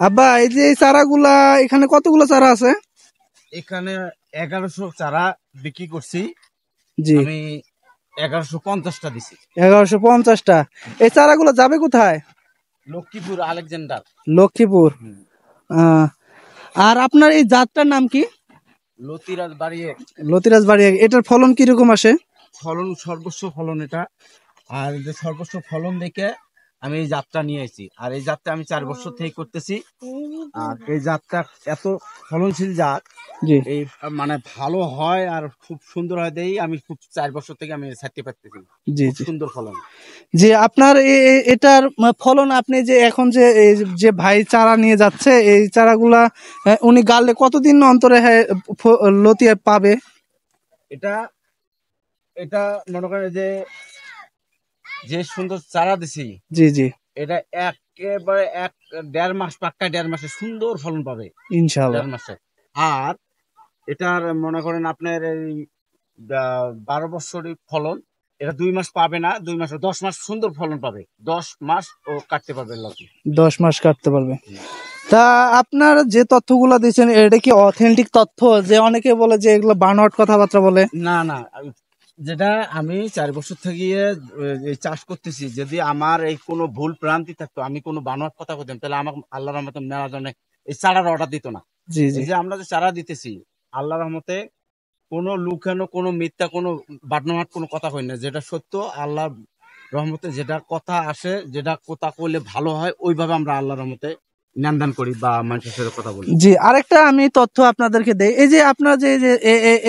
আব্বা এই যে এই চারাগুলা এখানে কতগুলো চারা আছে? এখানে 1100 চারা বিক্রি করছি জি, আমি। 1150টা দিছি। 1150টা। এই চারাগুলো যাবে কোথায়? লক্ষ্মীপুর আলেকজান্ডার। লক্ষ্মীপুর। আহ, আর আপনার এই জাতটার নাম কি? লতিরাজ বাড়িয়ে। লতিরাজ বাড়ি। এটার ফলন কিরকম আসে? ফলন সর্বোচ্চ ফলন এটা। আর যে সর্বোচ্চ ফলন দেখে আমি এই জাতটা নিয়ে এসেছি। আর এই জাতটা আমি 4 বছর থেকে করতেছি। আর এই জাতটা এত ফলনশীল জাত, জি এই মানে ভালো হয় আর খুব সুন্দর হয় দেই। আমি খুব 4 বছর থেকে আমি ছাড়তে পারতেছি, জি খুব জি সুন্দর ফলন। জি আপনার এটার ফলন আপনি যে এখন যে এই যে ভাই চারা নিয়ে যাচ্ছে এই চারাগুলা উনি গালে কতদিন অন্তরে লতিয়ে পাবে? এটা এটা মনে করেন যে যে সুন্দর চারা দিছি, জি জি এটা একেবারে 1.5 মাস, পাক্কা 1.5 মাসে সুন্দর ফলন পাবে। ইনশাআল্লাহ। 1.5 মাসে। আর এটার মনে করেন আপনার এই 12 বছরের ফলন, এটা 2 মাস পাবে না, 2 মাস 10 মাস সুন্দর ফলন পাবে। 10 মাস ও কাটতে পারবে লতি। 10 মাস কাটতে পারবে। তা আপনার যে তথ্যগুলো দিচ্ছেন এটা কি অথেন্টিক তথ্য? যে অনেকে বলে যে এগুলো বানোয়াট কথাবার্তা বলে। না না, যেটা আমি 4 বছর থেকে এই চাষ করতেছি, যদি আমার এই কোনো ভুল ভ্রান্তি থাকতো, আমি কোনো বানোয়াট কথা বলতাম, তাহলে আমার আল্লাহর রহমতে নেওয়ার জন্য এই চারার অর্ডার দিত না। জি জি এই যে আমরা যে চারা দিতেছি, আল্লাহর রহমতে কোনো লুকানো, কোনো মিথ্যা, কোনো বানোয়াট কোনো কথা হয় না। যেটা সত্য, আল্লাহর রহমতে যেটা কথা আসে, যেটা কথা কইলে ভালো হয়, ওইভাবে আমরা আল্লাহর রহমতে লেনদেন করি বা মানুষের সাথে কথা বলি। জি আরেকটা আমি তথ্য আপনাদেরকে দেই। এই যে আপনার যে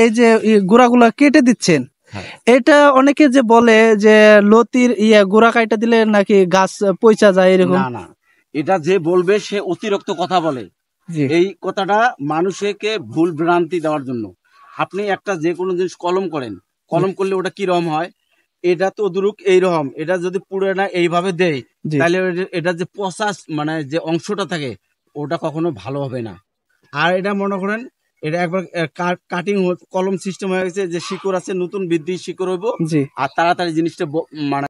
এই যে গোড়াগুলা কেটে দিচ্ছেন, হ্যাঁ। এটা অনেকে যে বলে যে লতির গোড়া কাইটা দিলে নাকি গাছ পচা যায় এরকম। না না, এটা যে বলবে সে অতিরিক্ত কথা বলে। জি এই কথাটা মানুষকে ভুল ভ্রান্তি দেওয়ার জন্য। আপনি একটা যে কোনো জিনিস কলম করেন, জি কলম করলে ওটা কি রকম হয়, এটা তো দুরুক এইরকম। এটা যদি পুরো না এইভাবে দেয়, জি তাহলে এটা যে প্রসাস মানে যে অংশটা থাকে, ওটা কখনো ভালো হবে না। আর এটা মনে করেন, এটা একবার কাটিং কলম সিস্টেম হয়ে গেছে, যে শিকড় আছে, নতুন বৃদ্ধি শিকড় হইব। জি আর তাড়াতাড়ি জিনিসটা মানে